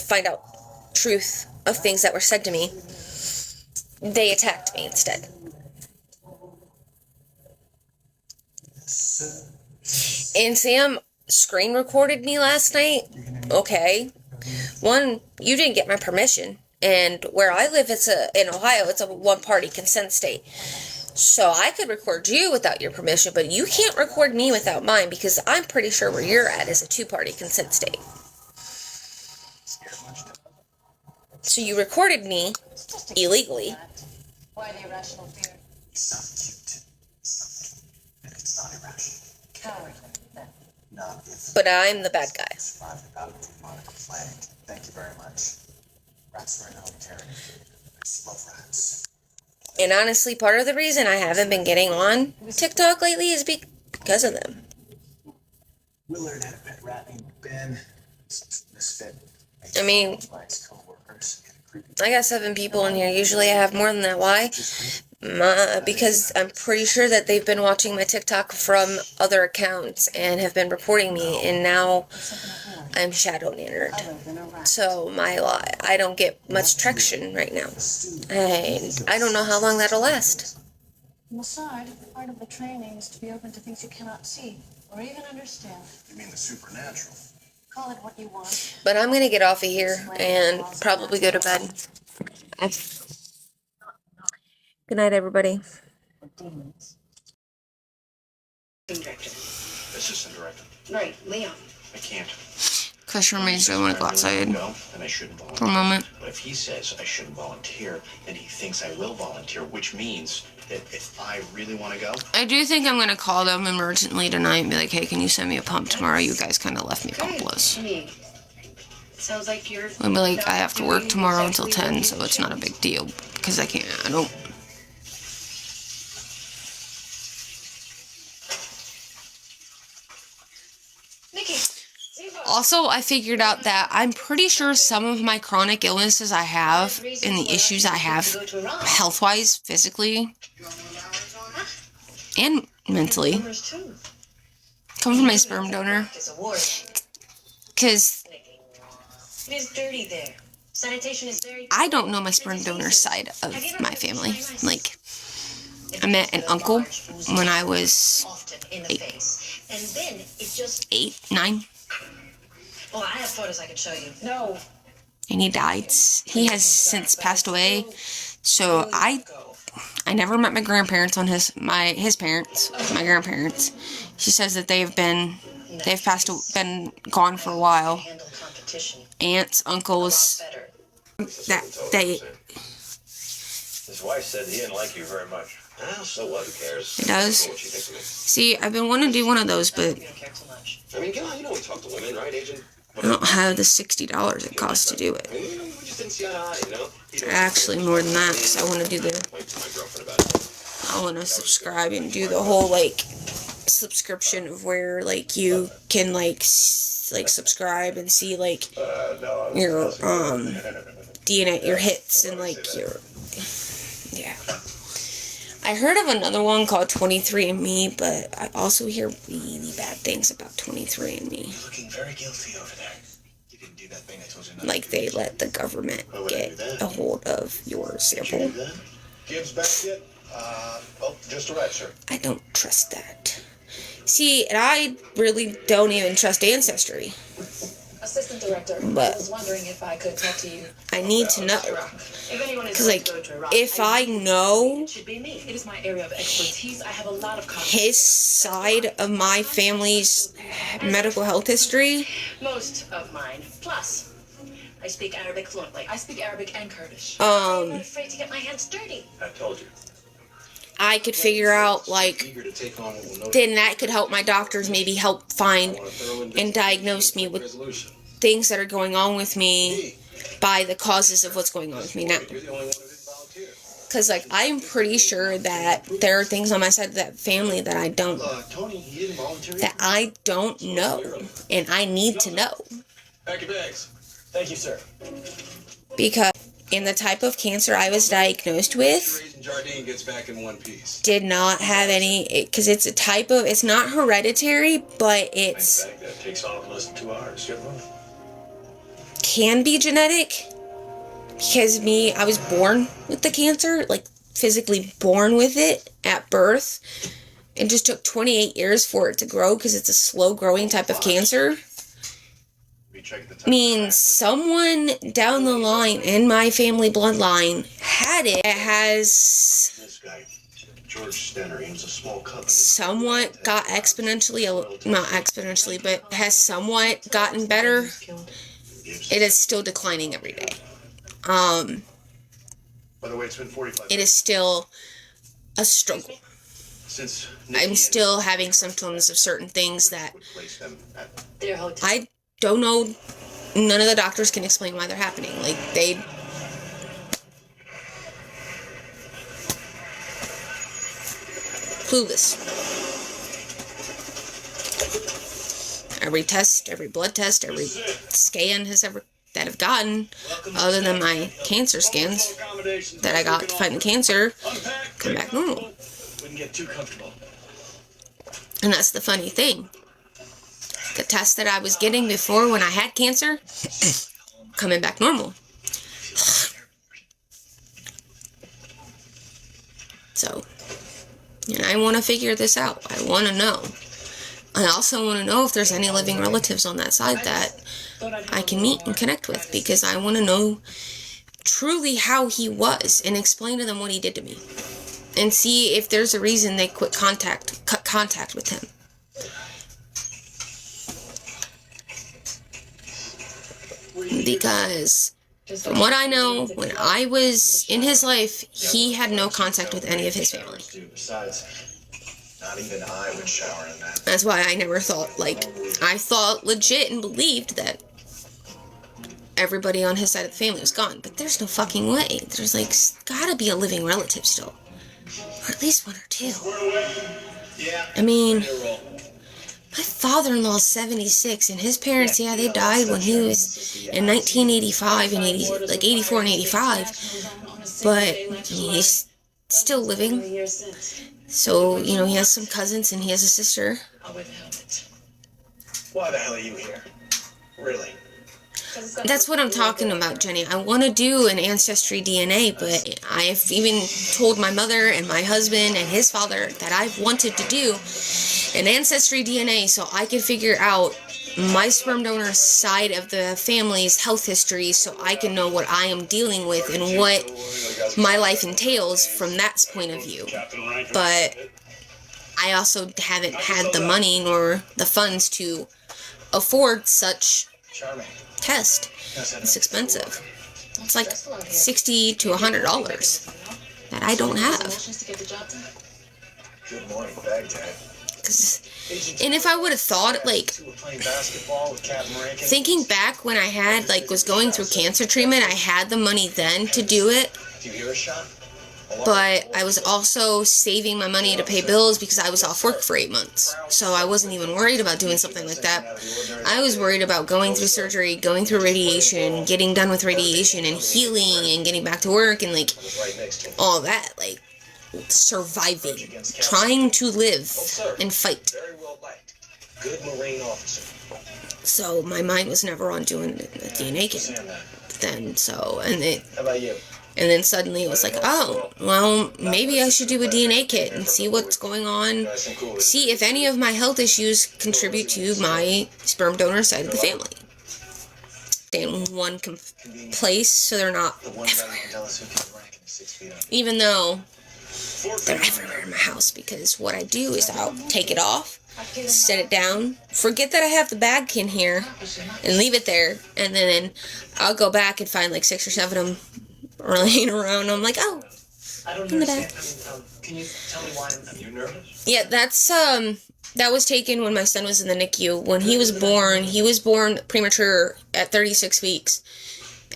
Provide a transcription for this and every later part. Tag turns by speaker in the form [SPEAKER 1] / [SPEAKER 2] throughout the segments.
[SPEAKER 1] find out truth of things that were said to me, they attacked me instead. And Sam screen recorded me last night. Okay. One, you didn't get my permission. And where I live, in Ohio, it's a one-party consent state. So I could record you without your permission, but you can't record me without mine, because I'm pretty sure where you're at is a two-party consent state. So you recorded me illegally.
[SPEAKER 2] Why the irrational fear?
[SPEAKER 3] It's not cute. And it's not irrational.
[SPEAKER 2] Cowardly, then.
[SPEAKER 3] Not if
[SPEAKER 1] But I'm the bad guy.
[SPEAKER 3] it's private about a demonic plague. Thank you very much. Rats are inheritary. I love rats.
[SPEAKER 1] And honestly, part of the reason I haven't been getting on TikTok lately is because of them.
[SPEAKER 3] Willard had a pet rat named Ben. Misfit.
[SPEAKER 1] I mean,
[SPEAKER 3] Likes co-workers.
[SPEAKER 1] I got 7 people in here. Usually I have more than that. Why? Because I'm pretty sure that they've been watching my TikTok from other accounts and have been reporting me, and now I'm shadow nannered. So I don't get much traction right now. And I don't know how long that'll last.
[SPEAKER 2] Mossad, part of the training is to be open to things you cannot see or even understand.
[SPEAKER 3] You mean the supernatural?
[SPEAKER 2] Call it what you want.
[SPEAKER 1] But I'm gonna get off of here and probably go to bed. Good night, everybody.
[SPEAKER 2] Demons.
[SPEAKER 4] Director.
[SPEAKER 3] Assistant director.
[SPEAKER 4] Right, Leon.
[SPEAKER 3] I can't.
[SPEAKER 1] Question remains, I want to go outside
[SPEAKER 3] Go, and I shouldn't volunteer.
[SPEAKER 1] for a moment.
[SPEAKER 3] But if he says I shouldn't volunteer, then he thinks I will volunteer, which means that if I really want to go,
[SPEAKER 1] I do think I'm gonna call them emergently tonight and be like, hey, can you send me a pump tomorrow? You guys kind of left me pumpless.
[SPEAKER 4] I mean, it sounds like you're...
[SPEAKER 1] I'll be like, I have to work tomorrow until 10, so it's not a big deal, because I don't...
[SPEAKER 4] Nikki!
[SPEAKER 1] Also, I figured out that I'm pretty sure some of my chronic illnesses I have and the issues I have health-wise, physically, and mentally
[SPEAKER 4] Numbers too.
[SPEAKER 1] come from my sperm donor.
[SPEAKER 4] It's a ward,
[SPEAKER 1] Because
[SPEAKER 4] Nikki. It is dirty there. Sanitation is very...
[SPEAKER 1] I don't know my sperm donor side of my family. Like, I met an uncle when I was
[SPEAKER 4] often in the
[SPEAKER 1] 8.
[SPEAKER 4] face. And then it just...
[SPEAKER 1] 8, 9,
[SPEAKER 4] Oh, I have photos I can show you. No.
[SPEAKER 1] and he died. He has since passed away. So I never met my grandparents on his parents, my grandparents. She says that they've been gone for a while.
[SPEAKER 4] Handle competition.
[SPEAKER 1] Aunts, uncles,
[SPEAKER 4] Better.
[SPEAKER 1] that they,
[SPEAKER 5] His wife said he didn't like you very much. Well, so what? Who cares?
[SPEAKER 1] It does.
[SPEAKER 5] What she thinks of me.
[SPEAKER 1] see, I've been wanting to do one of those, but
[SPEAKER 4] You don't care too much.
[SPEAKER 5] I mean, God, you know we talk to women, right, Agent?
[SPEAKER 1] I don't have the $60 it costs to do it.
[SPEAKER 5] I mean, we just didn't see eye to eye, you know?
[SPEAKER 1] Actually, more than that, because I want to do
[SPEAKER 5] Wait to my girlfriend about it.
[SPEAKER 1] I want to subscribe and do the whole, like, subscription of where, like, you can, like, subscribe and see, like, your, DNA, your hits, and, like, your, yeah. I heard of another one called 23andMe, but I also hear really bad things about 23andMe.
[SPEAKER 3] looking very guilty over there. You didn't do that thing I told you not
[SPEAKER 1] Like, they let the government get a hold of your sample.
[SPEAKER 5] Gibbs back yet? Just arrived, sir.
[SPEAKER 1] I don't trust that. See, and I really don't even trust Ancestry.
[SPEAKER 2] Assistant Director,
[SPEAKER 1] But-
[SPEAKER 2] I was wondering if I could talk to you.
[SPEAKER 1] I need to know.
[SPEAKER 4] If anyone is
[SPEAKER 1] Because,
[SPEAKER 4] going
[SPEAKER 1] like,
[SPEAKER 4] to go to Iraq,
[SPEAKER 1] if I know
[SPEAKER 4] it should be me.
[SPEAKER 2] It is my area of expertise. I have a lot of confidence.
[SPEAKER 1] his side of my family's medical health history,
[SPEAKER 4] Most of mine. Plus, I speak Arabic fluently.
[SPEAKER 2] I speak Arabic and Kurdish.
[SPEAKER 4] I'm not afraid to get my hands dirty.
[SPEAKER 5] I told you.
[SPEAKER 1] I could figure out, like,
[SPEAKER 5] Eager to take on what will know
[SPEAKER 1] then that could help my doctors maybe help find and diagnose me with things that are going on with me by the causes of what's going on with me now.
[SPEAKER 5] You're the only one who didn't volunteer.
[SPEAKER 1] Because, like, I'm pretty sure that there are things on my side of that family that I don't,
[SPEAKER 5] Tony, he didn't volunteer.
[SPEAKER 1] that I don't know, and I need to know.
[SPEAKER 5] Pack your bags.
[SPEAKER 3] Thank you, sir.
[SPEAKER 1] Because in the type of cancer I was diagnosed with,
[SPEAKER 5] Agent Jardine gets back in one piece.
[SPEAKER 1] did not have any, because it's a type of, it's not hereditary, but it's
[SPEAKER 5] That takes all of less than 2 hours. Get one.
[SPEAKER 1] can be genetic. Because I was born with the cancer, like physically born with it at birth. It just took 28 years for it to grow because it's a slow growing type of cancer. Means someone down the line in my family bloodline had it. It has somewhat got exponentially, not exponentially, but has somewhat gotten better. It is still declining every day. By the way, it's been 45 minutes. It is still a struggle. I'm still having symptoms of certain things that I don't know. None of the doctors can explain why they're happening. Like, they... clueless. Every test, every blood test, every scan that I've gotten, other than my cancer scans that I got fighting cancer, come back normal. And that's the funny thing. The test that I was getting before when I had cancer, coming back normal. So, and I want to figure this out. I want to know. I also want to know if there's any living relatives on that side that I can meet and connect with, because I want to know truly how he was and explain to them what he did to me, and see if there's a reason they cut contact with him. Because from what I know, when I was in his life, he had no contact with any of his family.
[SPEAKER 3] Not even I would shower in that.
[SPEAKER 1] That's why I never thought, like, I thought legit and believed that everybody on his side of the family was gone. But there's no fucking way. There's, like, gotta be a living relative still. Or at least one or two. I mean, my father-in-law's 76, and his parents, yeah, they died when he was in 1985 and 84 and 85. But, I mean, he's still living. So, you know, he has some cousins and he has a sister.
[SPEAKER 3] Why the hell are you here? Really?
[SPEAKER 1] That's what I'm talking about, Jenny. I want to do an ancestry DNA, but I've even told my mother and my husband and his father that I've wanted to do an ancestry DNA so I can figure out my sperm donor side of the family's health history, so I can know what I am dealing with and what my life entails from that point of view. But I also haven't had the money nor the funds to afford such test. It's expensive. It's like $60 to $100 that I don't have.
[SPEAKER 3] Good morning, Baghdad.
[SPEAKER 1] And if I would have thought, like, thinking back when I had, like, was going through cancer treatment, I had the money then to do it. But I was also saving my money to pay bills because I was off work for 8 months. So I wasn't even worried about doing something like that. I was worried about going through surgery, going through radiation, getting done with radiation and healing and getting back to work and, like, all that, like, surviving, trying to live and fight. So my mind was never on doing a DNA kit then. So and then suddenly it was like, oh, well, maybe I should do a DNA kit and see what's going on, see if any of my health issues contribute to my sperm donor side of the family. Stay in one place so they're not everywhere. Even though they're everywhere in my house, because what I do is I'll take it off, set it down, forget that I have the bag in here, and leave it there, and then I'll go back and find like 6 or 7 of them laying around, and I'm like, oh, in the bag.
[SPEAKER 3] Can you tell me why I'm nervous?
[SPEAKER 1] Yeah, that was taken when my son was in the NICU. When he was born premature at 36 weeks,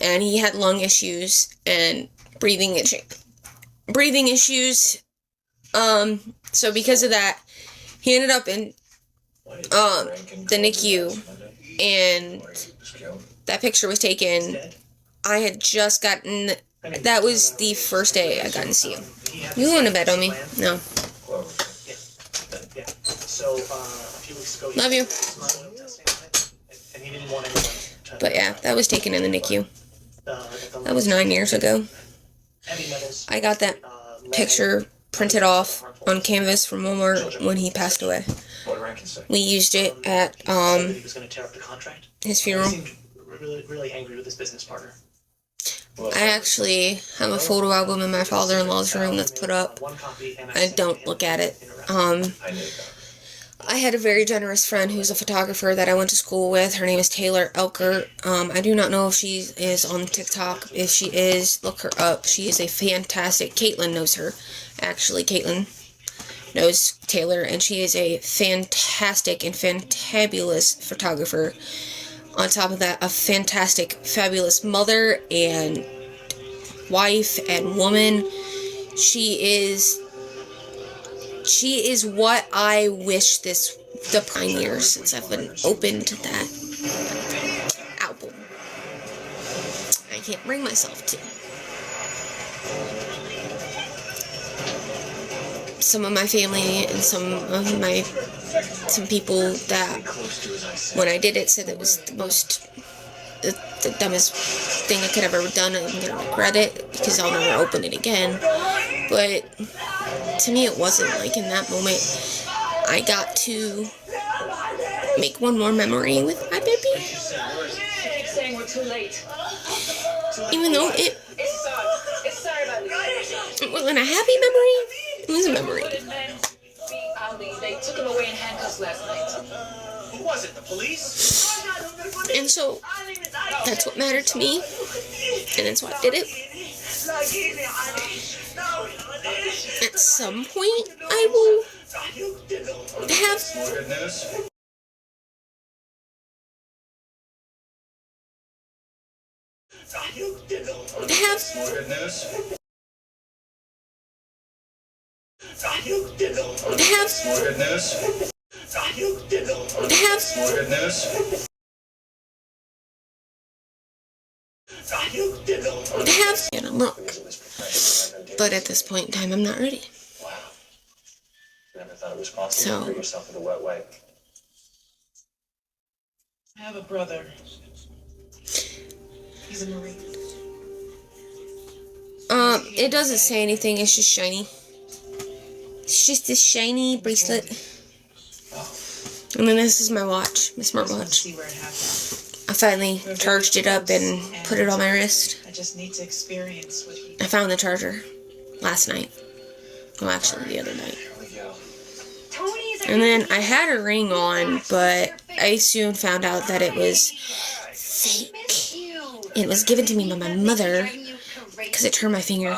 [SPEAKER 1] and he had lung issues and breathing issues. So because of that, he ended up in the NICU, and that picture was taken. I had just gotten, that was the first day I got to see him. You going to bed on me? No.
[SPEAKER 3] So, a few weeks ago,
[SPEAKER 1] Love you. But yeah, that was taken in the NICU. That was 9 years ago. I got that picture printed off on canvas from Walmart when he passed away. We used it at his funeral.
[SPEAKER 6] Really angry with his business partner.
[SPEAKER 1] I actually have a photo album in my father-in-law's room that's put up. I don't look at it. I had a very generous friend who's a photographer that I went to school with. Her name is Taylor Elkert. I do not know if she is on TikTok. If she is, look her up. She is a fantastic... Caitlin knows her. Actually, Caitlin knows Taylor, and she is a fantastic and fantabulous photographer. On top of that, a fantastic, fabulous mother and wife and woman. She is what I wish the 9 years since I've been open to that album. I can't bring myself to. Some of my family and some people that when I did it said it was the dumbest thing I could have ever done. I'm gonna regret it because I'll never open it again. But to me, it wasn't. Like, in that moment, I got to make one more memory with my baby.
[SPEAKER 4] Saying we're too late.
[SPEAKER 1] Even though it wasn't a happy memory, it was a memory.
[SPEAKER 4] They took him away in handcuffs last night.
[SPEAKER 6] Who was it? The police?
[SPEAKER 1] And so, that's what mattered to me, and that's why I did it. At some point, I will have...
[SPEAKER 5] More good news? More good news? More good news? More good news?
[SPEAKER 1] And I'm wrong. But at this point in time, I'm not ready.
[SPEAKER 5] Wow. Never thought it was possible to put yourself in a wet wipe.
[SPEAKER 6] I have a brother. He's a Marine.
[SPEAKER 1] It doesn't say anything, it's just shiny. It's just this shiny bracelet. And then this is my watch, my smartwatch.
[SPEAKER 6] See where it happened.
[SPEAKER 1] I finally charged it up and put it on my wrist.
[SPEAKER 6] I just need to experience what he...
[SPEAKER 1] I found the charger last night. Well, actually, the other night.
[SPEAKER 5] Here we go.
[SPEAKER 1] And then I had a ring on, but I soon found out that it was fake. It was given to me by my mother because it turned my finger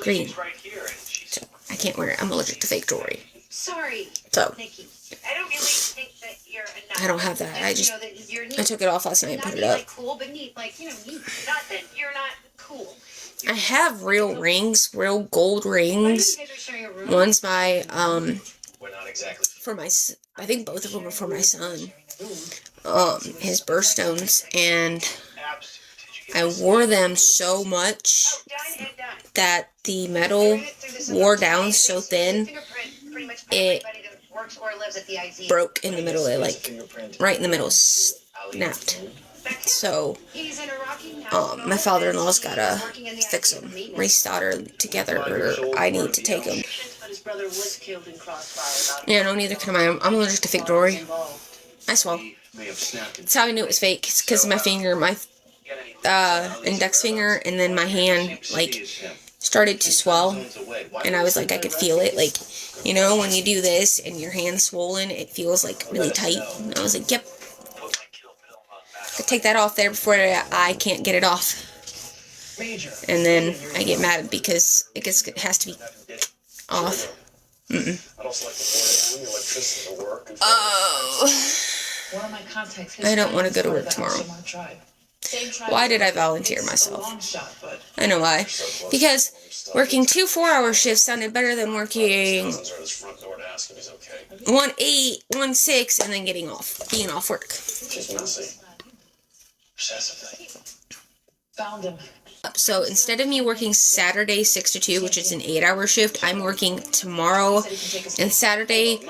[SPEAKER 1] green. So I can't wear it. I'm allergic to fake jewelry.
[SPEAKER 7] Sorry,
[SPEAKER 1] So
[SPEAKER 7] Nikki. I don't really think that you're enough.
[SPEAKER 1] I don't have that. I took it off last night and put it up.
[SPEAKER 7] Like cool, but neat. Like, you know, neat. Not that you're not cool.
[SPEAKER 1] I have real rings, real gold rings.
[SPEAKER 7] You guys are sharing a room.
[SPEAKER 1] One's my
[SPEAKER 5] We're not exactly.
[SPEAKER 1] for my. I think both of them are for my son. His birthstones, and I wore them so much
[SPEAKER 7] Done and done.
[SPEAKER 1] that the metal wore down so thin
[SPEAKER 7] Fingerprint, pretty much
[SPEAKER 1] it
[SPEAKER 7] everybody that works or lives at the IZ.
[SPEAKER 1] broke in the middle. It like right in the middle snapped. So
[SPEAKER 7] He's in a rocking house.
[SPEAKER 1] my father-in-law's gotta fix them, resolder together, or I need to take them.
[SPEAKER 4] But his brother was killed in crossfire.
[SPEAKER 1] Yeah, no, neither can I. I'm allergic to fake jewelry. I swell.
[SPEAKER 5] May have snapped.
[SPEAKER 1] That's how I knew it was fake. It's because my finger, my index finger, and then my hand like started to swell, and I was like, I could feel it, like, you know, when you do this and your hand's swollen, it feels like really tight. And I was like, yep, I take that off there before I can't get it off. And then I get mad because it has to be off. Oh,
[SPEAKER 6] One of my contacts.
[SPEAKER 1] I don't want to go to work tomorrow. Why did I volunteer myself? I know why. Because working 2 4-hour shifts sounded better than working 1 8, 1 6, and then being off work.
[SPEAKER 6] Found him.
[SPEAKER 1] So instead of me working Saturday 6 to 2, which is an 8-hour shift, I'm working tomorrow and Saturday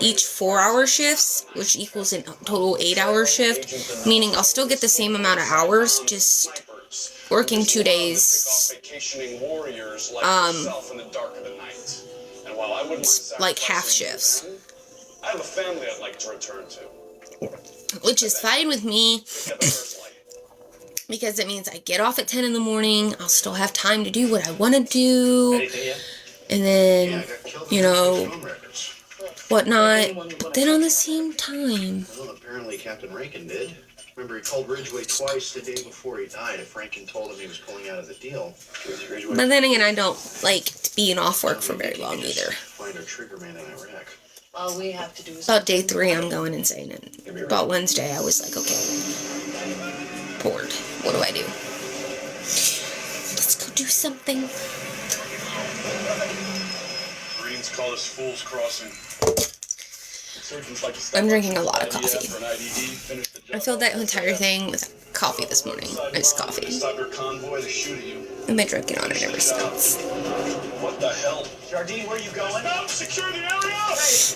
[SPEAKER 1] each 4-hour shifts, which equals a total 8-hour shift, meaning I'll still get the same amount of hours, just working 2 days, like half shifts.
[SPEAKER 8] I have a family I'd like to return to.
[SPEAKER 1] Which is fine with me, because it means I get off at 10 in the morning, I'll still have time to do what I want to do, and then, you know, whatnot, but then on the same time...
[SPEAKER 5] Well, apparently Captain Rankin did. Remember, he called Ridgway twice the day before he died. If Rankin told him he was pulling out of the deal.
[SPEAKER 1] But then again, I don't like being off work for very long either.
[SPEAKER 5] Find our trigger man in Iraq.
[SPEAKER 6] All we have to do is...
[SPEAKER 1] About day 3, I'm going insane. And about Wednesday, I was like, okay, bored. What do I do? Let's go do something.
[SPEAKER 8] Marines call us Fools Crossing.
[SPEAKER 1] I'm drinking a lot of coffee. I filled that entire thing with coffee this morning. Iced coffee. I've been drinking on it ever since.
[SPEAKER 8] What the hell?
[SPEAKER 5] Jardine, where are you going?
[SPEAKER 8] Stop! Secure the area! Hey!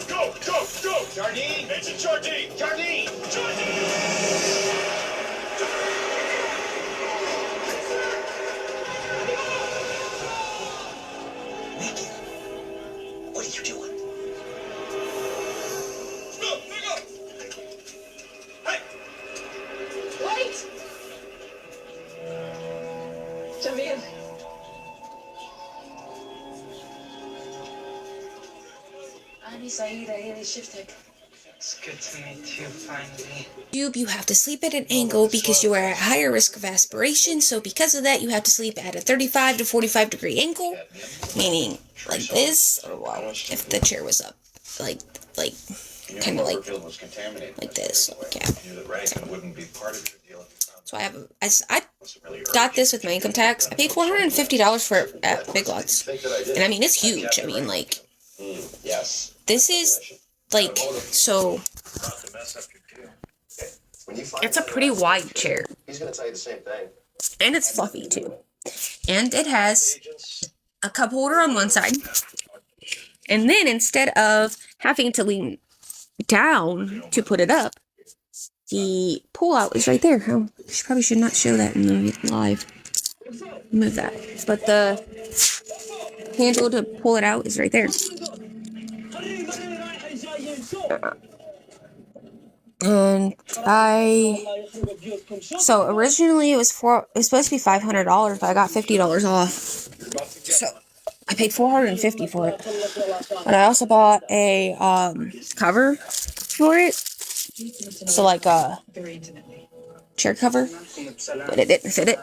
[SPEAKER 8] Go! Go! Go!
[SPEAKER 5] Jardine!
[SPEAKER 8] Agent Jardine!
[SPEAKER 5] Jardine!
[SPEAKER 8] Jardine!
[SPEAKER 5] Nicky, what are you doing?
[SPEAKER 8] Go! Go! Hey!
[SPEAKER 2] Wait! Jamil. أنا سعيدة يا شفتك.
[SPEAKER 9] It's good to meet you finally.
[SPEAKER 1] You have to sleep at an angle because you are at higher risk of aspiration, so because of that you have to sleep at a 35 to 45 degree angle, meaning like this, or well, if the chair was up, like kind of like this, like, yeah. So I got this with my income tax. I paid $450 for it at Big Lots, and I mean it's huge. I mean, like, this is like, so it's a pretty wide chair.
[SPEAKER 5] He's gonna tell you the same thing.
[SPEAKER 1] And it's fluffy too. And it has a cup holder on one side. And then instead of having to lean down to put it up, the pull out is right there. Oh, probably should not show that in the live. Move that. But the handle to pull it out is right there. And so originally it was supposed to be $500, but I got $50 off. So I paid $450 for it. And I also bought a cover for it. So like a chair cover, but it didn't fit it.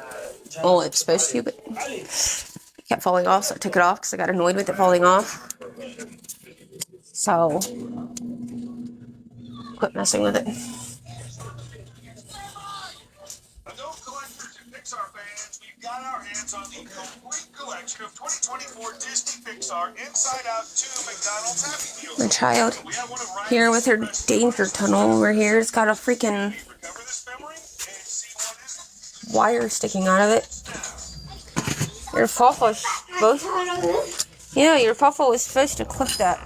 [SPEAKER 1] Well, it was supposed to, but it kept falling off, so I took it off because I got annoyed with it falling off. So quit messing with it.
[SPEAKER 8] Adult collectors and Pixar fans, we've got our hands on the complete collection of 2024 Disney Pixar Inside Out 2 McDonald's Happy Meals.
[SPEAKER 1] My child here with her danger tunnel over here. It's got a freaking wire sticking out of it. Your Fafa was supposed, yeah, your Fafa was supposed to clip that.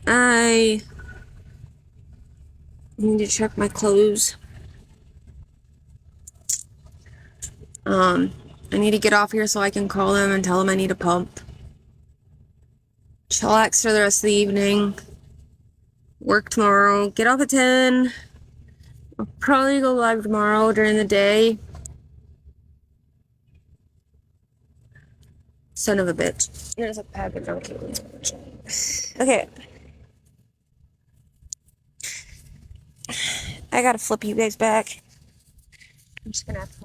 [SPEAKER 1] I need to check my clothes. I need to get off here so I can call them and tell them I need a pump. Chillax for the rest of the evening. Work tomorrow. Get off at 10. I'll probably go live tomorrow during the day. Son of a bitch. There's a package on Caitlyn's porch. Okay. I gotta flip you guys back. I'm just gonna have to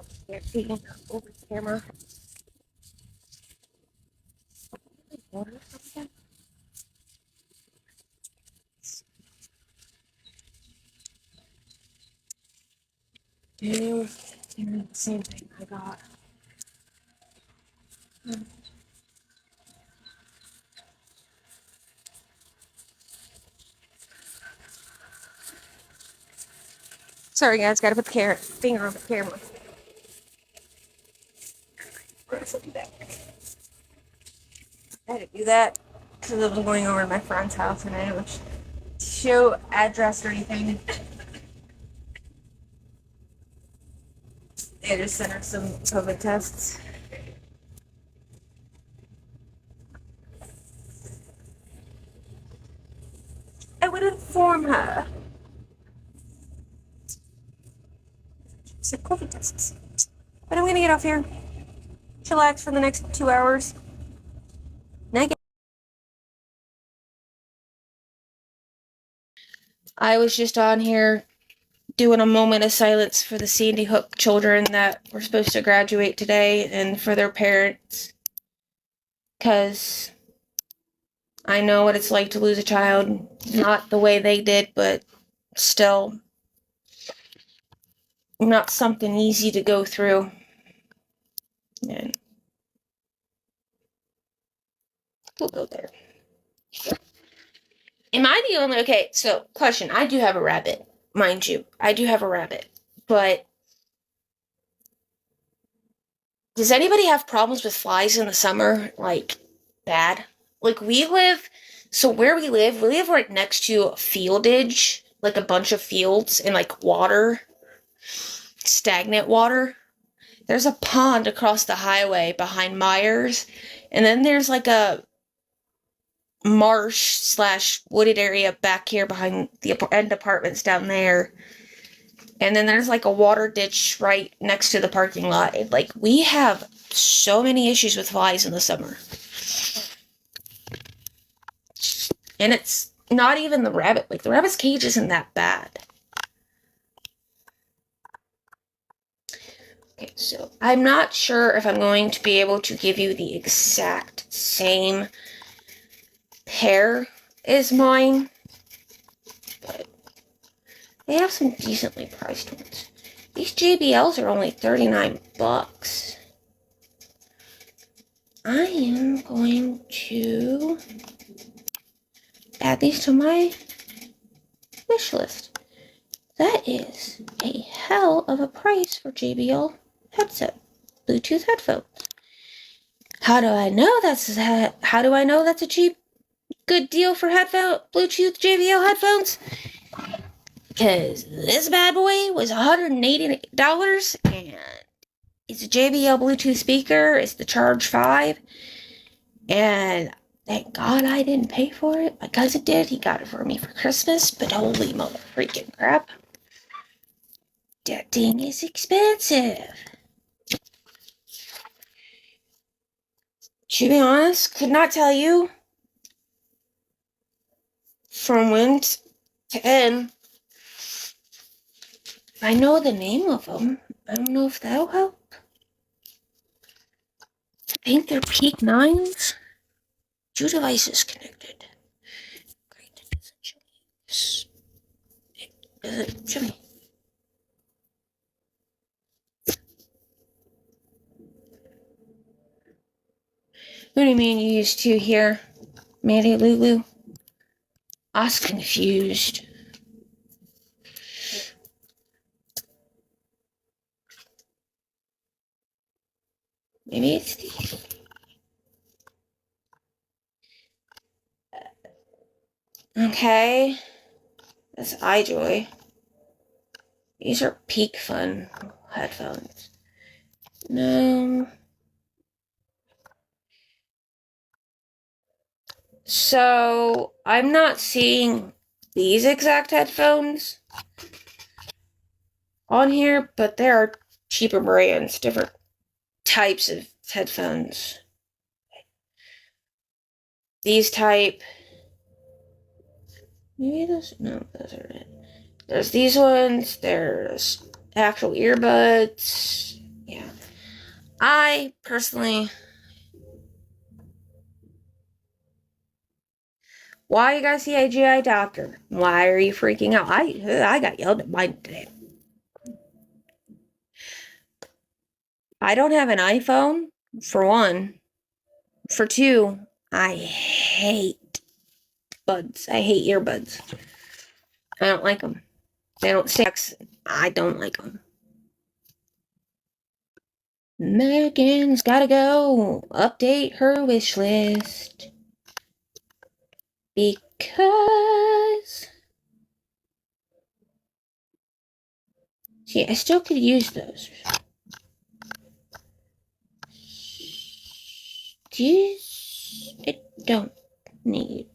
[SPEAKER 1] over the camera. Water or something? And the same thing I got. Sorry guys, gotta put the finger on the camera. I had to do that because I was going over to my friend's house and I didn't show address or anything. They just sent her some COVID tests. I would inform her. Some COVID tests. But I'm gonna get off here. Chillax for the next 2 hours. Night. I was just on here doing a moment of silence for the Sandy Hook children that were supposed to graduate today and for their parents. Because I know what it's like to lose a child. Not the way they did, but still not something easy to go through. And we'll go there. Am I the only... Okay, so, question. I do have a rabbit. Mind you, I do have a rabbit. But does anybody have problems with flies in the summer? Like, bad? Like, where we live right next to a fieldage. Like, a bunch of fields and, like, water. Stagnant water. There's a pond across the highway behind Myers. And then there's, like, a marsh / wooded area back here behind the end apartments down there. And then there's like a water ditch right next to the parking lot. Like, we have so many issues with flies in the summer. And it's not even the rabbit. Like, the rabbit's cage isn't that bad. Okay, so I'm not sure if I'm going to be able to give you the exact same pair as mine, but they have some decently priced ones. These JBLs are only $39. I am going to add these to my wish list. That is a hell of a price for JBL headset, Bluetooth headphones. How do I know that's a cheap, good deal for Bluetooth JBL headphones? Because this bad boy was $180, and it's a JBL Bluetooth speaker. It's the Charge 5, and thank God I didn't pay for it. My cousin did. He got it for me for Christmas, but holy mother freaking crap. That thing is expensive. To be honest, could not tell you from when to end. I know the name of them. I don't know if that'll help. I think they're Peak 9s. 2 devices connected. Great, it doesn't show me. It doesn't show me. What do you mean you used to here, Mandy Lulu? I was confused. Maybe it's these. Okay. That's iJoy. These are Peak Fun headphones. No. So, I'm not seeing these exact headphones on here, but there are cheaper brands, different types of headphones. These type. Maybe those. No, those are it. There's these ones. There's actual earbuds. Yeah. I personally. Why you gotta see a GI doctor? Why are you freaking out? I got yelled at mine today. I don't have an iPhone, for one. For two, I hate buds. I hate earbuds. I don't like them. They don't sex. I don't like them. Megan's gotta go update her wish list. Because... see, I still could use those. These I don't need.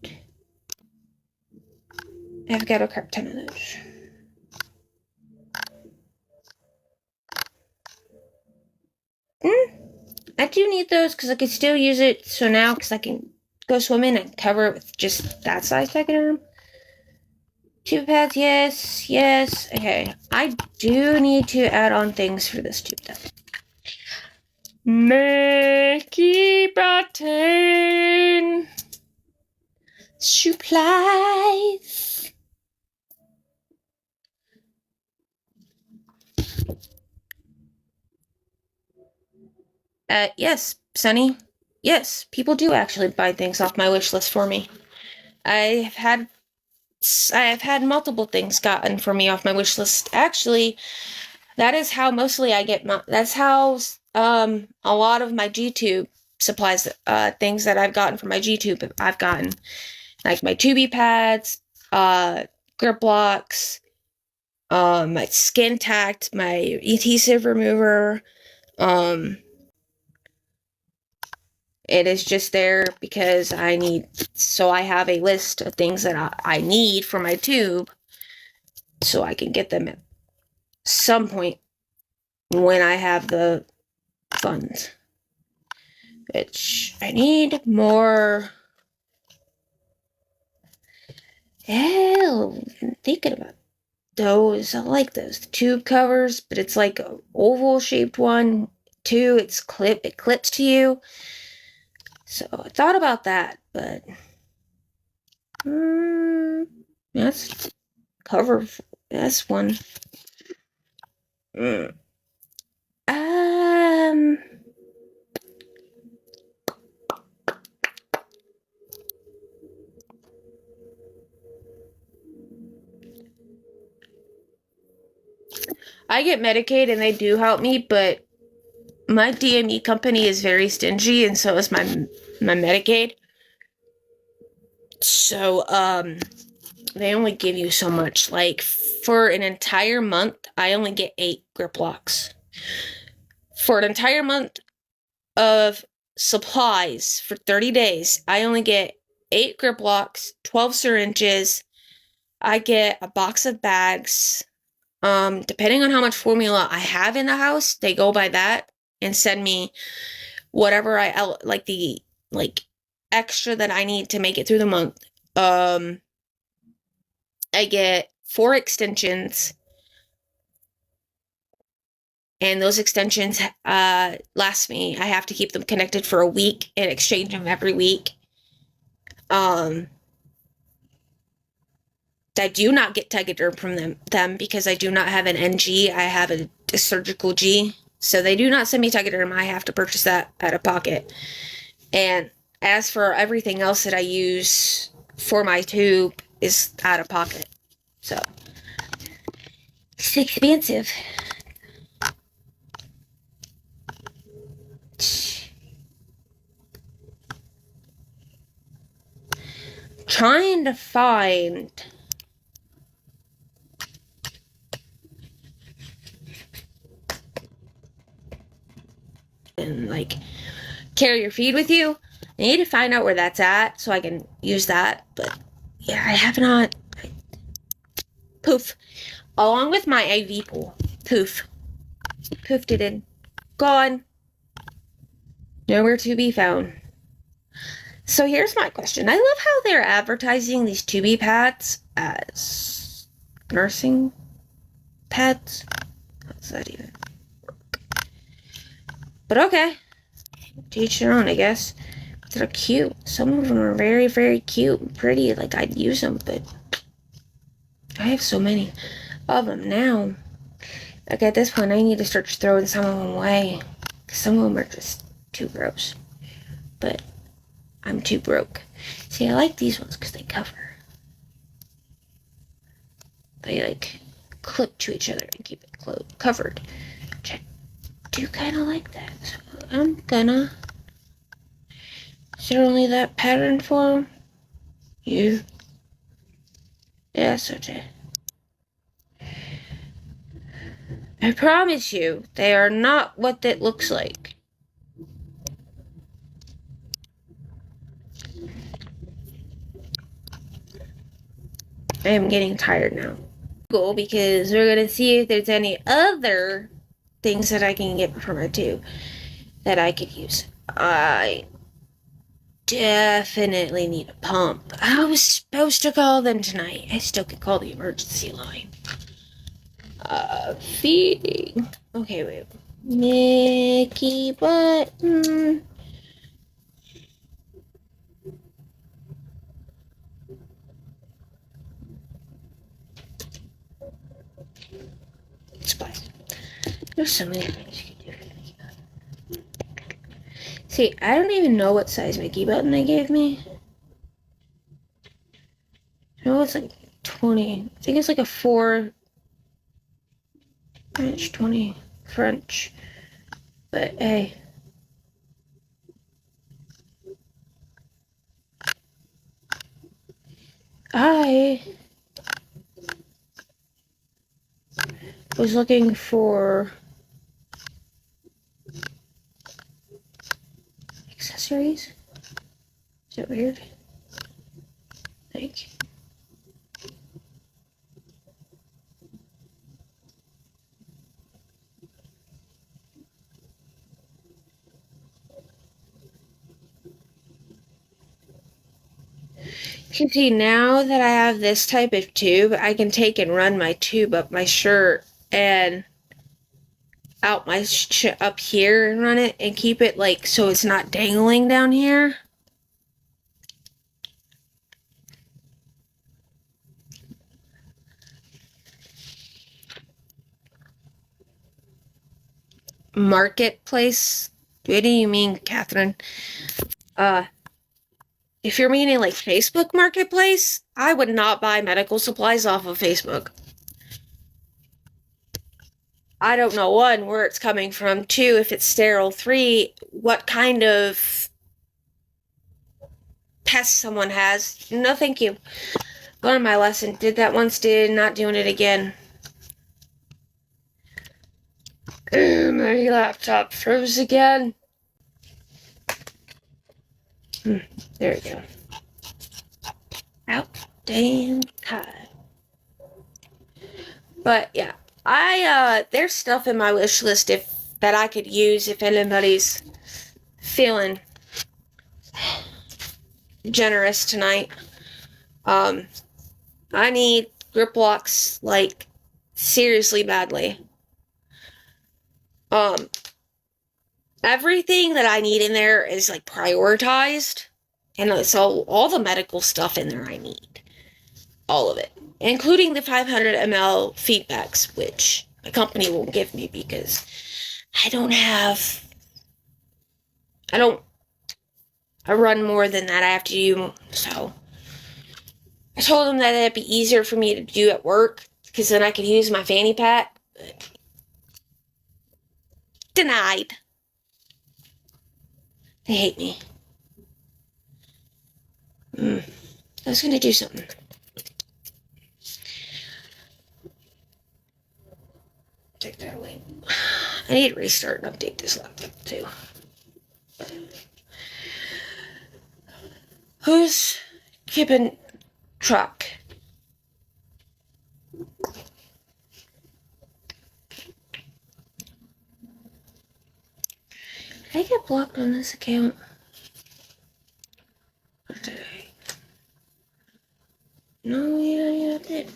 [SPEAKER 1] I've got a crap ton of those. I do need those because I can still use it. So now, because I can go swimming and cover it with just that size Tegaderm. Tube pads, yes, yes. Okay, I do need to add on things for this tube though. Mickey Button supplies. Yes, Sunny. Yes, people do actually buy things off my wish list for me. I have had multiple things gotten for me off my wish list. Actually, that is how mostly I get that's how a lot of my G-Tube supplies, things that I've gotten from my G-Tube, I've gotten. Like my Tubi pads, grip blocks, my skin tact, my adhesive remover, it is just there because I have a list of things that I need for my tube, so I can get them at some point when I have the funds. Which I need more. Hell, I'm thinking about those. I like those. The tube covers, but it's like an oval shaped one too. It clips to you. So I thought about that, but that's cover. That's one. I get Medicaid and they do help me, but my DME company is very stingy, and so is my Medicaid. So, they only give you so much. Like, for an entire month, I only get 8 grip locks. For an entire month of supplies for 30 days, I only get 8 grip locks, 12 syringes. I get a box of bags. Depending on how much formula I have in the house, they go by that and send me whatever the extra that I need to make it through the month. I get 4 extensions, and those extensions last me. I have to keep them connected for a week and exchange them every week. I do not get Tegaderm from them because I do not have an NG. I have a surgical G. So they do not send me Tegaderm. I have to purchase that out of pocket. And as for everything else that I use for my tube is out of pocket. So it's expensive. Trying to find and carry your feed with you. I need to find out where that's at so I can use that. But yeah, I have not. Poof. Along with my IV pool. Poof. Poofed it in. Gone. Nowhere to be found. So here's my question. I love how they're advertising these Tubi pads as nursing pads. How's that even work? But okay. To each their own, I guess. They're cute. Some of them are very, very cute and pretty. Like, I'd use them, but I have so many of them now. Like, at this point, I need to start throwing some of them away. Some of them are just too gross. But I'm too broke. See, I like these ones because they cover. They like clip to each other and keep it covered. Which I do kind of like that. So I'm gonna. Is there only that pattern for them? Yeah. Yeah, that's okay. I promise you, they are not what that looks like. I am getting tired now. Cool, because we're gonna see if there's any other things that I can get for my tube that I could use. I definitely need a pump. I was supposed to call them tonight. I still could call the emergency line. Feeding. Okay, wait. Mickey button. Supplies. There's so many things you can do for Mickey Button. See, I don't even know what size Mickey Button they gave me. I know it's like 20. I think it's like a 4 inch, 20 French. But hey. I was looking for accessories. Is that weird? Thank you. You can see now that I have this type of tube, I can take and run my tube up my shirt and out my up here and run it and keep it like so it's not dangling down here. Marketplace? What do you mean, Catherine? If you're meaning like Facebook Marketplace, I would not buy medical supplies off of Facebook. I don't know, 1, where it's coming from, 2, if it's sterile, 3, what kind of pest someone has. No, thank you. Learned my lesson. Did that once, did not doing it again. My laptop froze again. There we go. Out damn time. But yeah, there's stuff in my wish list that I could use if anybody's feeling generous tonight. I need grip locks like seriously badly. Everything that I need in there is like prioritized, and so all the medical stuff in there I need, all of it, including the 500 ml feedbacks, which the company won't give me because I run more than that I have to do. So I told them that it'd be easier for me to do at work because then I could use my fanny pack. But denied. They hate me. I was gonna do something. Take that away. I need to restart and update this laptop too. Who's keeping track? Did I get blocked on this account? Or did I? No, yeah, I did.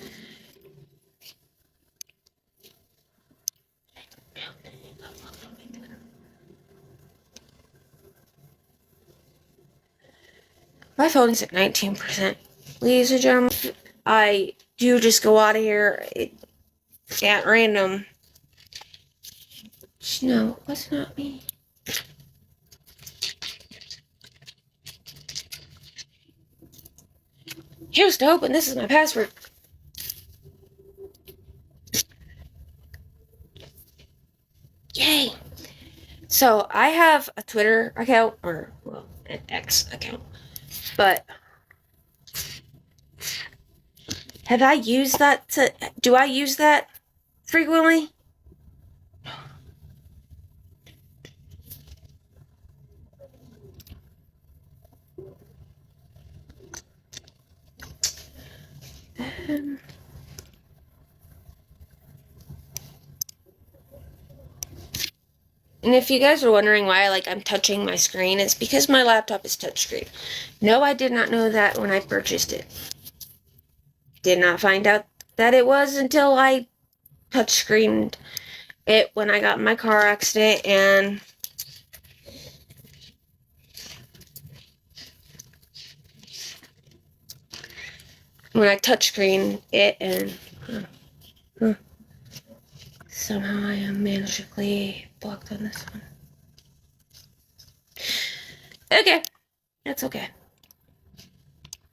[SPEAKER 1] My phone's at 19%. Ladies and gentlemen, I do just go out of here at random. No, that's not me. Here's to hoping this is my password. Yay! So I have a Twitter account, or well, an X account, but have I used that to? Do I use that frequently? And if you guys are wondering why I'm touching my screen, it's because my laptop is touchscreen. No, I did not know that when I purchased it. Did not find out that it was until I touchscreened it when I got in my car accident, and when I touchscreen it, and somehow I am magically blocked on this one. Okay, that's okay.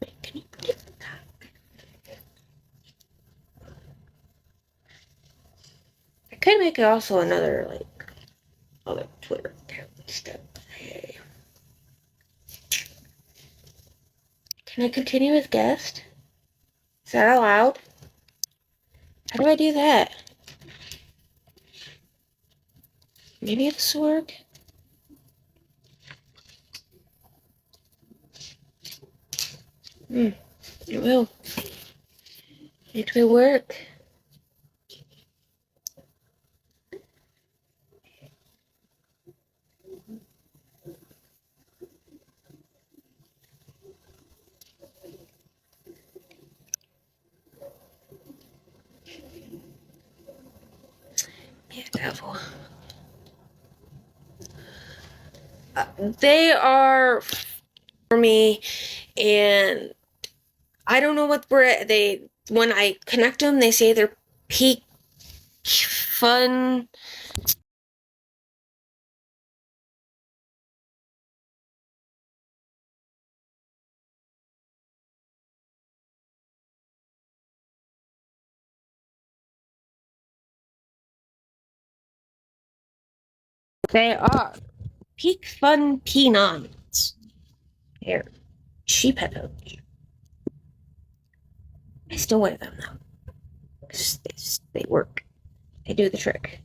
[SPEAKER 1] Wait, can you put it back? I could make it also another other Twitter account instead. Hey. Can I continue as guest? Is that allowed? How do I do that? Maybe this will work. It will. It will work. Yeah, devil. They are for me, and I don't know what when I connect them, they say they're peak fun. They are peak fun P9s. They're cheap headphones. I still wear them though. They work. They do the trick.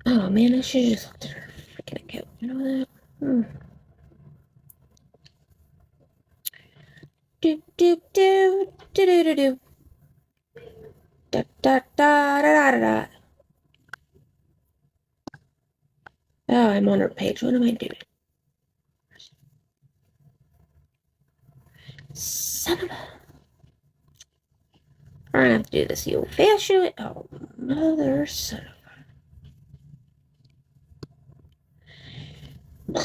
[SPEAKER 1] Oh man, I should have just looked at her freaking account. You know that? Do do do do do do do. Da da da da da da. Oh, I'm on her page. What am I doing? Son of a. I'm gonna have to do this the old fashioned way. Oh, mother son of a.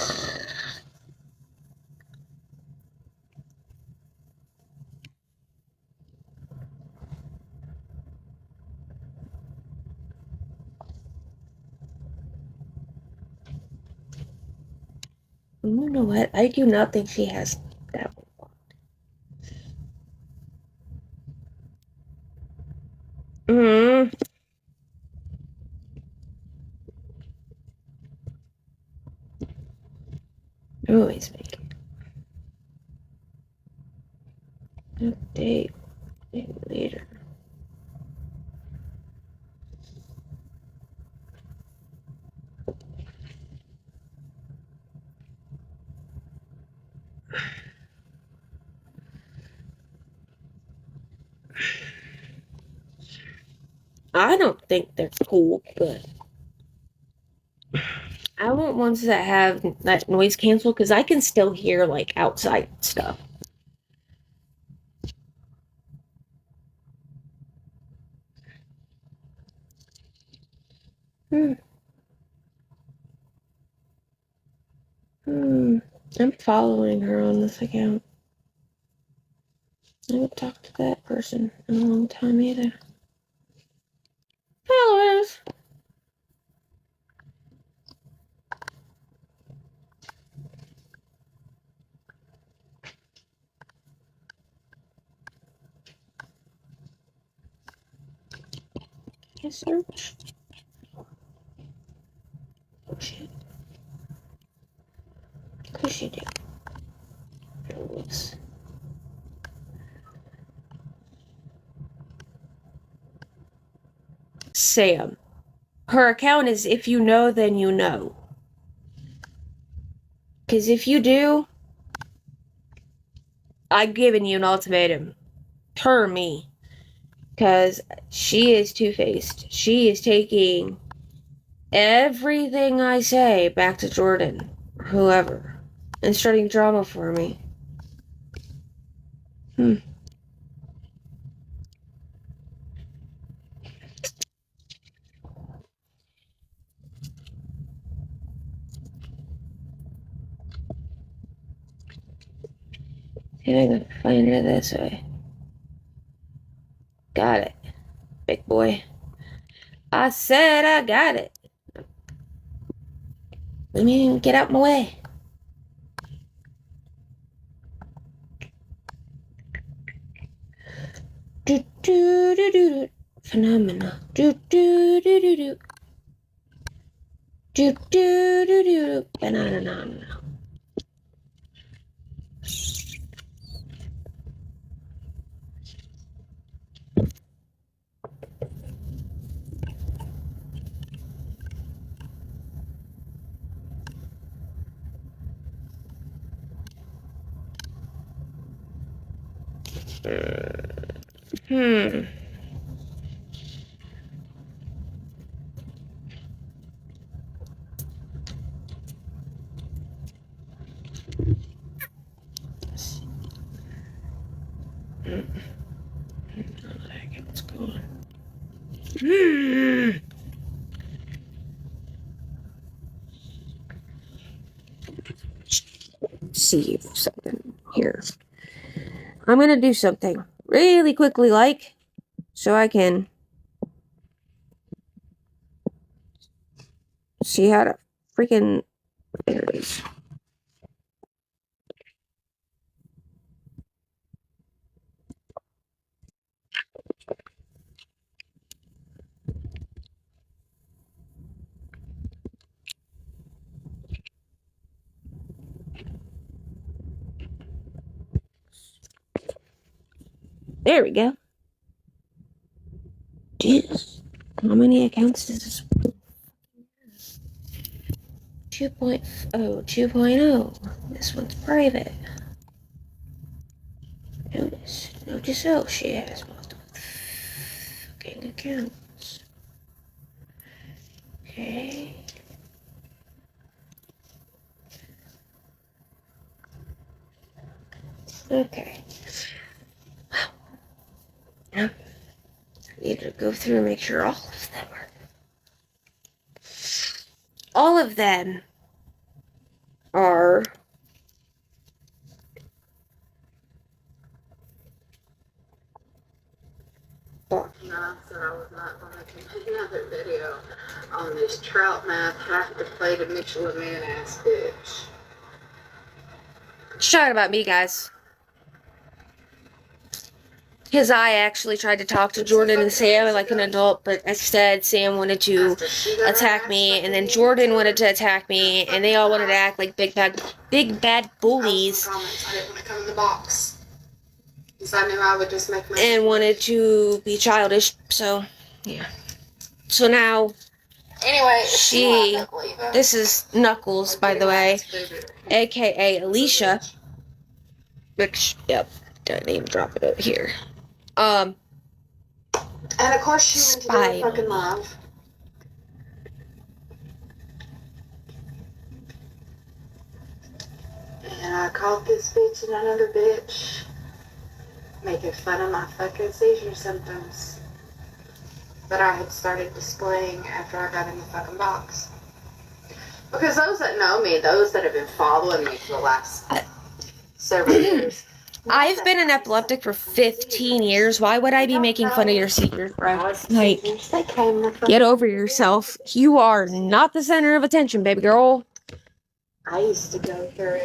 [SPEAKER 1] You know what? I do not think she has that one. Always make it. Update later. I don't think they're cool, but I want ones that have that noise cancel because I can still hear outside stuff. I'm following her on this account. I haven't talked to that person in a long time either. Followers! Can't search. Oh shit. Of course you do. Whoops. Sam. Her account is if you know, then you know. Because if you do, I've given you an ultimatum. Her or me. Because she is two-faced. She is taking everything I say back to Jordan, or whoever, and starting drama for me. See if I can find her this way. Got it. Big boy. I said I got it. Let me get out my way. Do do do do do. Phenomena. Do do do do do. Do do do do. Banana. What's going on? See something here. I'm gonna do something really quickly, like, so I can see how to freaking. There it is. There we go. Jesus. How many accounts does this have? 2.0. This one's private. Notice, oh, she has multiple fucking accounts. Okay. Okay. Now, I need to go through and make sure all of them are. All of them are.
[SPEAKER 10] And I said I was not going to make another video on this trout mouth half deflated Michelin ass bitch.
[SPEAKER 1] She's talking about me, guys. Because I actually tried to talk to Jordan and Sam like an adult, but instead Sam wanted to attack me, and then Jordan wanted to attack me, and they all wanted to act like big bad bullies.
[SPEAKER 10] I didn't want to come in the box. Because I knew I would just make my...
[SPEAKER 1] And wanted to be childish, so, yeah. So now,
[SPEAKER 10] anyway,
[SPEAKER 1] this is Knuckles, by the way, aka Alicia, which, yep, don't even drop it over here.
[SPEAKER 10] And of course she went to do fucking love. And I called this bitch and another bitch, making fun of my fucking seizure symptoms that I had started displaying after I got in the fucking box. Because those that know me, those that have been following me for the last several years,
[SPEAKER 1] I've been an epileptic for 15 years. Why would I be making fun of your seizures, bro? Like, get over yourself. You are not the center of attention, baby girl.
[SPEAKER 10] I used to go through.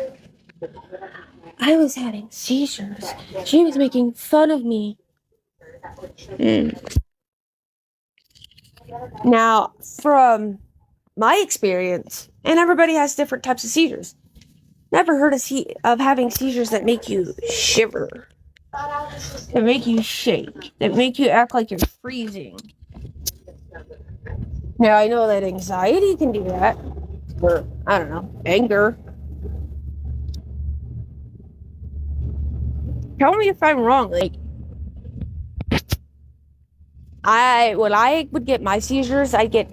[SPEAKER 1] I was having seizures. She was making fun of me. Now, from my experience, and everybody has different types of seizures. Never heard of having seizures that make you shiver, that make you shake, that make you act like you're freezing. Now, I know that anxiety can do that, or, I don't know, anger. Tell me if I'm wrong. Like, when I would get my seizures, I'd get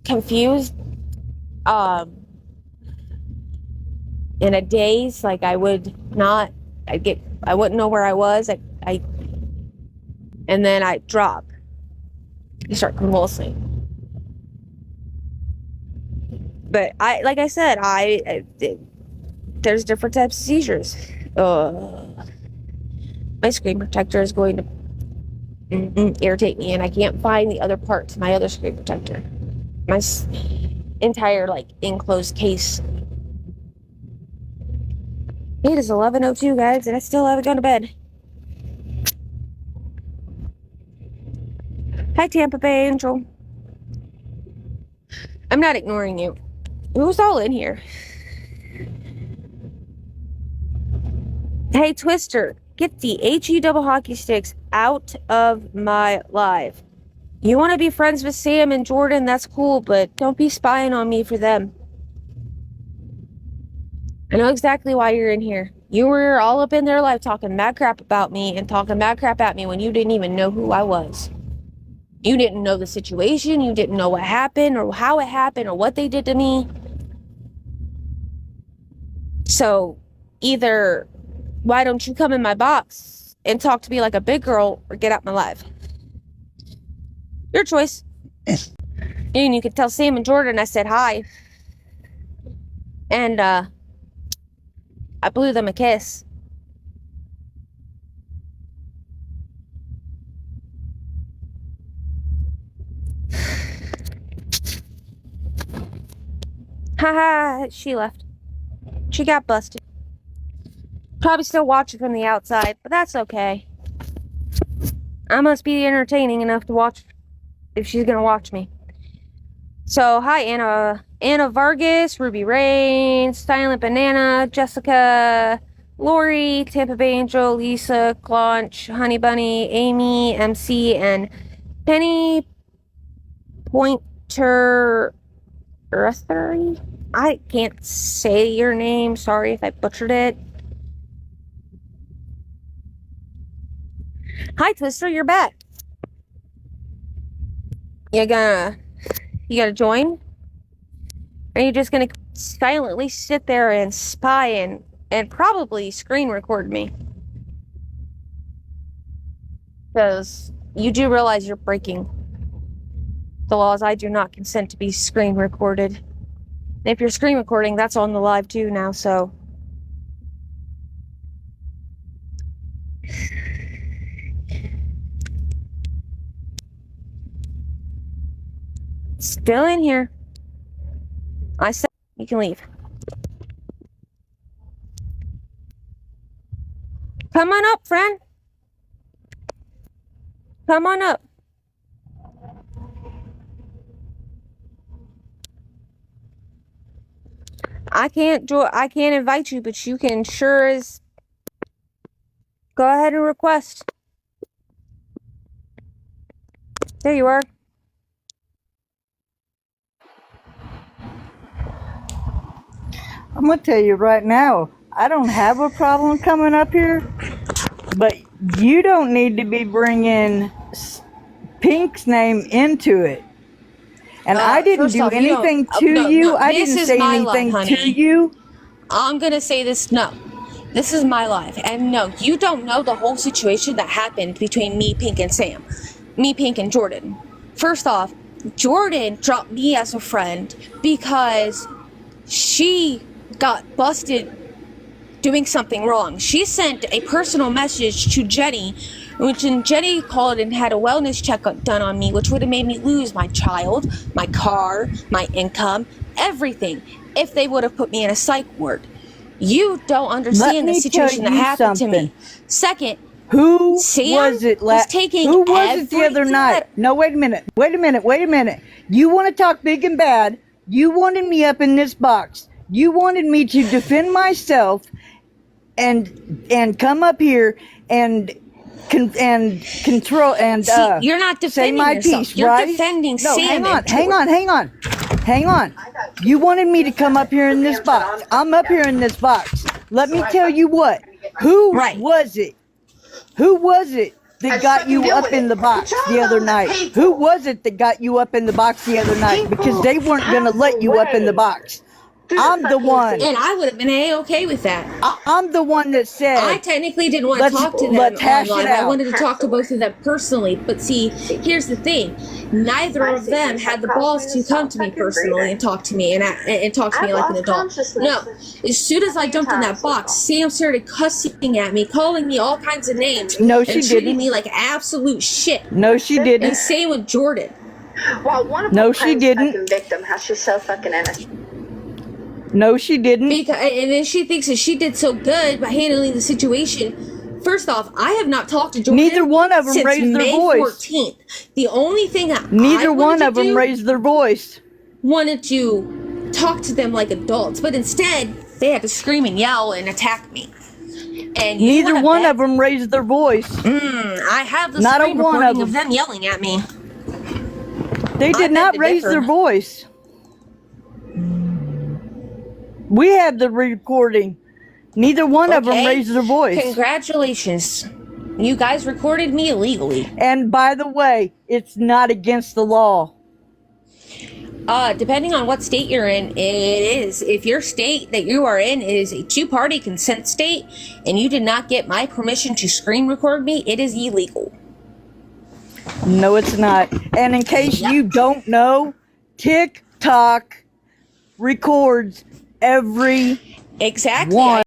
[SPEAKER 1] confused, in a daze. Like, I wouldn't know where I was. And then I'd drop. I start convulsing. But like I said, there's different types of seizures. My screen protector is going to irritate me, and I can't find the other part to my other screen protector. My entire, like, enclosed case. It is 11:02, guys, and I still haven't gone to bed. Hi, Tampa Bay Angel. I'm not ignoring you. Who's all in here? Hey, Twister, get the HE double hockey sticks out of my live. You want to be friends with Sam and Jordan, that's cool, but don't be spying on me for them. I know exactly why you're in here. You were all up in their life talking mad crap about me and talking mad crap at me when you didn't even know who I was. You didn't know the situation. You didn't know what happened or how it happened or what they did to me. So either why don't you come in my box and talk to me like a big girl or get out my live? Your choice. And you could tell Sam and Jordan I said hi. And I blew them a kiss. Haha, she left. She got busted. Probably still watching from the outside, but that's okay. I must be entertaining enough to watch if she's gonna watch me. So, hi, Anna Vargas, Ruby Rain, Silent Banana, Jessica, Lori, Tampa Bay Angel, Lisa, Claunch, Honey Bunny, Amy, MC, and Penny Pointer. I can't say your name. Sorry if I butchered it. Hi, Twister, you're back. You gonna join? Are you just gonna silently sit there and spy and probably screen record me? Because you do realize you're breaking the laws. I do not consent to be screen recorded. And if you're screen recording, that's on the live too now, so. Still in here. I said you can leave. Come on up, friend. Come on up. I can't invite you, but you can sure as go ahead and request. There you are.
[SPEAKER 11] I'm going to tell you right now, I don't have a problem coming up here, but you don't need to be bringing Pink's name into it. And I didn't do anything to you. I didn't say anything to you.
[SPEAKER 1] I'm going to say this. No, this is my life. And no, you don't know the whole situation that happened between me, Pink, and Sam. Me, Pink, and Jordan. First off, Jordan dropped me as a friend because she got busted doing something wrong. She sent a personal message to Jenny, which Jenny called and had a wellness checkup done on me, which would have made me lose my child, my car, my income, everything, if they would have put me in a psych ward. You don't understand the situation that happened to me. Second,
[SPEAKER 11] Who
[SPEAKER 1] Sam
[SPEAKER 11] was it?
[SPEAKER 1] was taking
[SPEAKER 11] Who was it the
[SPEAKER 1] every
[SPEAKER 11] other night?
[SPEAKER 1] threat.
[SPEAKER 11] No, wait a minute. Wait a minute. Wait a minute. You want to talk big and bad? You wanted me up in this box. You wanted me to defend myself, and come up here and control and
[SPEAKER 1] See, you're not
[SPEAKER 11] say
[SPEAKER 1] defending
[SPEAKER 11] my
[SPEAKER 1] yourself.
[SPEAKER 11] piece,
[SPEAKER 1] You're
[SPEAKER 11] right?
[SPEAKER 1] defending
[SPEAKER 11] No,
[SPEAKER 1] Sam.
[SPEAKER 11] hang on. You wanted me to come up here in this box. I'm up here in this box. Let me tell you what. Who was it? Who was it that got you up in the box the other night? Who was it that got you up in the box the other night? Because they weren't going to let you up in the box. I'm the one.
[SPEAKER 1] And I would have been A-okay with that.
[SPEAKER 11] I'm the one that said.
[SPEAKER 1] I technically didn't want to talk to them
[SPEAKER 11] let's hash
[SPEAKER 1] online.
[SPEAKER 11] it out.
[SPEAKER 1] I wanted to talk to both of them personally. But see, here's the thing. Neither of them had the balls to come to me personally and talk to me and talk to me like an adult. No. As soon as I jumped in that box, Sam started cussing at me, calling me all kinds of names.
[SPEAKER 11] No, she
[SPEAKER 1] and treating
[SPEAKER 11] didn't.
[SPEAKER 1] me like absolute shit.
[SPEAKER 11] No, she didn't.
[SPEAKER 1] And same with Jordan.
[SPEAKER 10] Well, one of
[SPEAKER 11] No,
[SPEAKER 10] them
[SPEAKER 11] she
[SPEAKER 10] claims
[SPEAKER 11] didn't.
[SPEAKER 10] fucking victim, how she's so fucking innocent.
[SPEAKER 11] No, she didn't.
[SPEAKER 1] And then she thinks that she did so good by handling the situation. First off, I have not talked to Jordan.
[SPEAKER 11] Neither one of them
[SPEAKER 1] since
[SPEAKER 11] raised their
[SPEAKER 1] May
[SPEAKER 11] voice.
[SPEAKER 1] 14th. The only thing that
[SPEAKER 11] Neither
[SPEAKER 1] I
[SPEAKER 11] one of them raised their voice.
[SPEAKER 1] wanted to talk to them like adults, but instead they had to scream and yell and attack me. And
[SPEAKER 11] Neither one of them raised their voice.
[SPEAKER 1] I have the
[SPEAKER 11] Not a
[SPEAKER 1] screen
[SPEAKER 11] one
[SPEAKER 1] recording
[SPEAKER 11] of
[SPEAKER 1] of them yelling at me.
[SPEAKER 11] They did
[SPEAKER 1] I
[SPEAKER 11] not
[SPEAKER 1] beg to
[SPEAKER 11] raise
[SPEAKER 1] differ.
[SPEAKER 11] their voice. We have the recording. Neither one of them
[SPEAKER 1] Okay.
[SPEAKER 11] raised their voice.
[SPEAKER 1] Congratulations. You guys recorded me illegally.
[SPEAKER 11] And by the way, it's not against the law.
[SPEAKER 1] Depending on what state you're in, it is. If your state that you are in is a two-party consent state and you did not get my permission to screen record me, it is illegal.
[SPEAKER 11] No, it's not. And in case you don't know, TikTok records every
[SPEAKER 1] Exactly.
[SPEAKER 11] one.